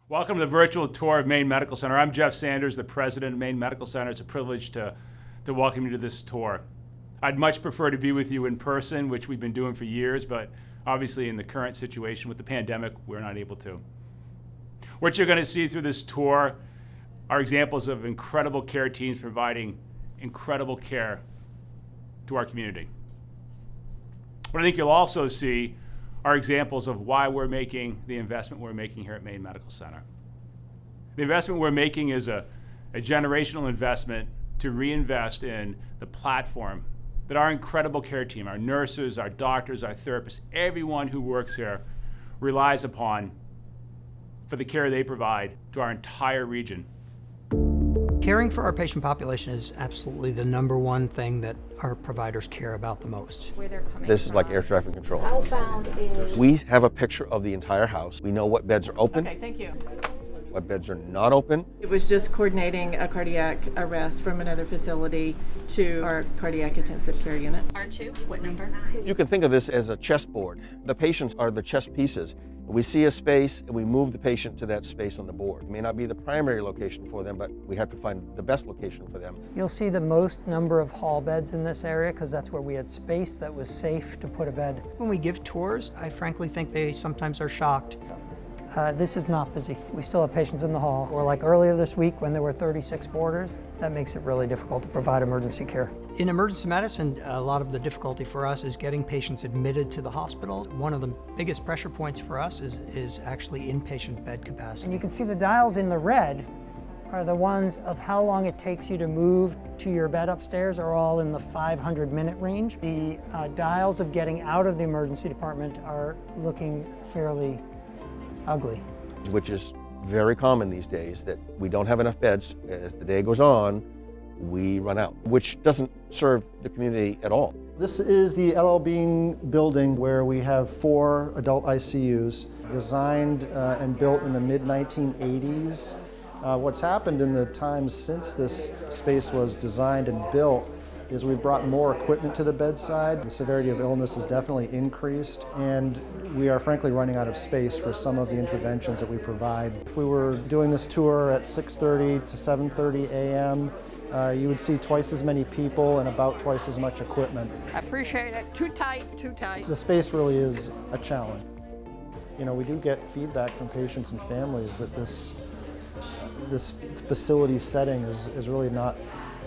Welcome to the virtual tour of Maine Medical Center. I'm Jeff Sanders, the president of Maine Medical Center. It's a privilege to welcome you to this tour. I'd much prefer to be with you in person, which we've been doing for years, but obviously in the current situation with the pandemic, we're not able to. What you're going to see through this tour are examples of incredible care teams providing incredible care to our community. What I think you'll also see are examples of why we're making the investment we're making here at Maine Medical Center. The investment we're making is a generational investment to reinvest in the platform that our incredible care team, our nurses, our doctors, our therapists, everyone who works here relies upon for the care they provide to our entire region. Caring for our patient population is absolutely the #1 thing that our providers care about the most. This is like air traffic control. Outbound is... We have a picture of the entire house. We know what beds are open, Okay, thank you. what beds are not open. It was just coordinating a cardiac arrest from another facility to our cardiac intensive care unit. R2, what number? You can think of this as a chessboard. The patients are the chess pieces. We see a space and we move the patient to that space on the board. It may not be the primary location for them, but we have to find the best location for them. You'll see the most number of hall beds in this area because that's where we had space that was safe to put a bed. When we give tours, I frankly think they sometimes are shocked. This is not busy. We still have patients in the hall. Or like earlier this week when there were 36 boarders, that makes it really difficult to provide emergency care. In emergency medicine, a lot of the difficulty for us is getting patients admitted to the hospital. One of the biggest pressure points for us is actually inpatient bed capacity. And you can see the dials in the red are the ones of how long it takes you to move to your bed upstairs are all in the 500-minute range. The dials of getting out of the emergency department are looking fairly ugly. Which is very common these days, that we don't have enough beds. As the day goes on, we run out, which doesn't serve the community at all. This is the LL Bean building where we have 4 adult ICUs designed and built in the mid-1980s. What's happened in the times since this space was designed and built is we've brought more equipment to the bedside. The severity of illness has definitely increased, and we are frankly running out of space for some of the interventions that we provide. If we were doing this tour at 6:30 to 7:30 a.m., you would see twice as many people and about twice as much equipment. I appreciate it. Too tight, too tight. The space really is a challenge. You know, we do get feedback from patients and families that this facility setting is really not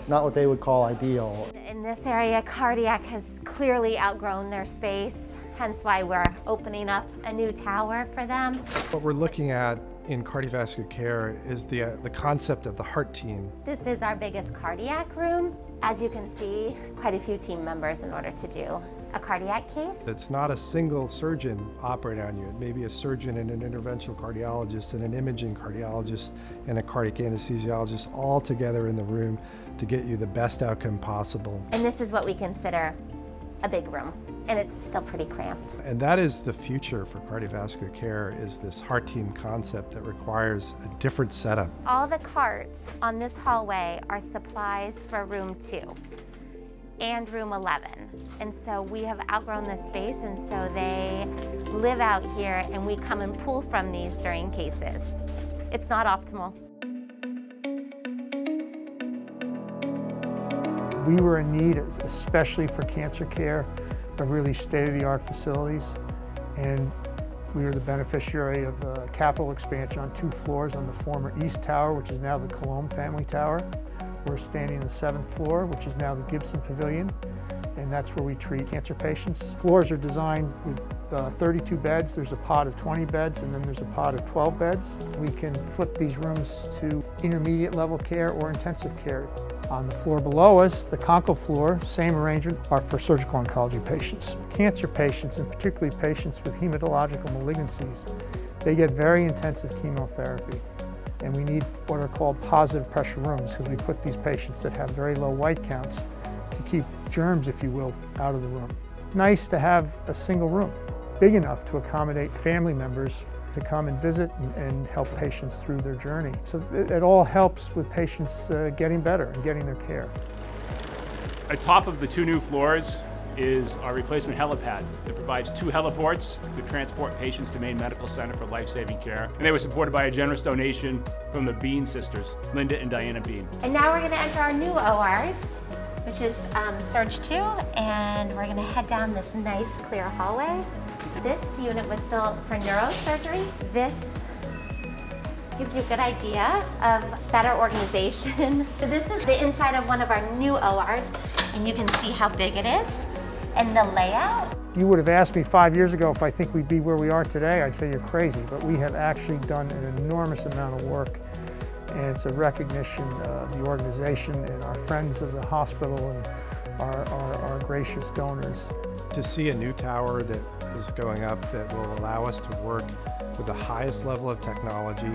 what they would call ideal. In this area, cardiac has clearly outgrown their space, hence why we're opening up a new tower for them. What we're looking at in cardiovascular care is the concept of the heart team. This is our biggest cardiac room. As you can see, quite a few team members in order to do a cardiac case. It's not a single surgeon operating on you. It may be a surgeon and an interventional cardiologist and an imaging cardiologist and a cardiac anesthesiologist all together in the room to get you the best outcome possible. And this is what we consider a big room, and it's still pretty cramped. And that is the future for cardiovascular care, is this heart team concept that requires a different setup. All the carts on this hallway are supplies for room 2 and room 11. And so we have outgrown this space, and so they live out here and we come and pull from these during cases. It's not optimal. We were in need, especially for cancer care, of really state-of-the-art facilities, and we were the beneficiary of a capital expansion on 2 floors on the former East Tower, which is now the Colomb Family Tower. We're standing on the 7th floor, which is now the Gibson Pavilion, and that's where we treat cancer patients. Floors are designed with 32 beds. There's a pod of 20 beds, and then there's a pod of 12 beds. We can flip these rooms to intermediate level care or intensive care. On the floor below us, the Conco floor, same arrangement, are for surgical oncology patients. Cancer patients, and particularly patients with hematological malignancies, they get very intensive chemotherapy. And we need what are called positive pressure rooms, because we put these patients that have very low white counts to keep germs, if you will, out of the room. It's nice to have a single room, big enough to accommodate family members to come and visit and help patients through their journey. So it all helps with patients getting better and getting their care. Atop of the 2 new floors is our replacement helipad that provides 2 heliports to transport patients to Maine Medical Center for life-saving care. And they were supported by a generous donation from the Bean sisters, Linda and Diana Bean. And now we're going to enter our new ORs, which is Surge 2, and we're going to head down this nice clear hallway. This unit was built for neurosurgery. This gives you a good idea of better organization. So this is the inside of one of our new ORs, and you can see how big it is and the layout. If you would have asked me 5 years ago if I think we'd be where we are today, I'd say you're crazy, but we have actually done an enormous amount of work, and it's a recognition of the organization and our friends of the hospital and our gracious donors. To see a new tower that is going up that will allow us to work with the highest level of technology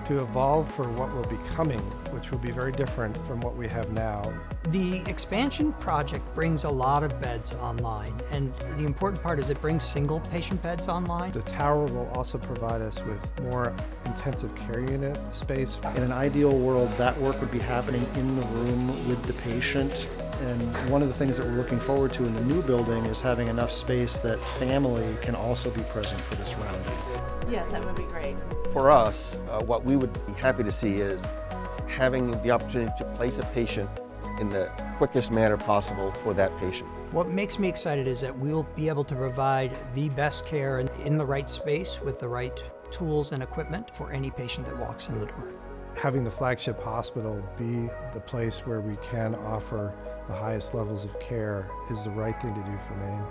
to evolve for what will be coming, which will be very different from what we have now. The expansion project brings a lot of beds online, and the important part is it brings single patient beds online. The tower will also provide us with more intensive care unit space. In an ideal world, that work would be happening in the room with the patient. And one of the things that we're looking forward to in the new building is having enough space that family can also be present for this rounding. Yes, that would be great. For us, what we would be happy to see is having the opportunity to place a patient in the quickest manner possible for that patient. What makes me excited is that we'll be able to provide the best care in the right space with the right tools and equipment for any patient that walks in the door. Having the flagship hospital be the place where we can offer the highest levels of care is the right thing to do for Maine.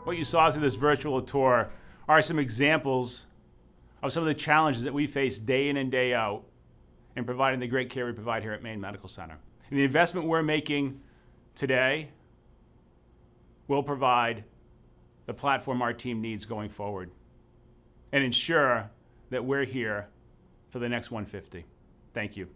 What you saw through this virtual tour are some examples of some of the challenges that we face day in and day out in providing the great care we provide here at Maine Medical Center. And the investment we're making today will provide the platform our team needs going forward and ensure that we're here for the next 150. Thank you.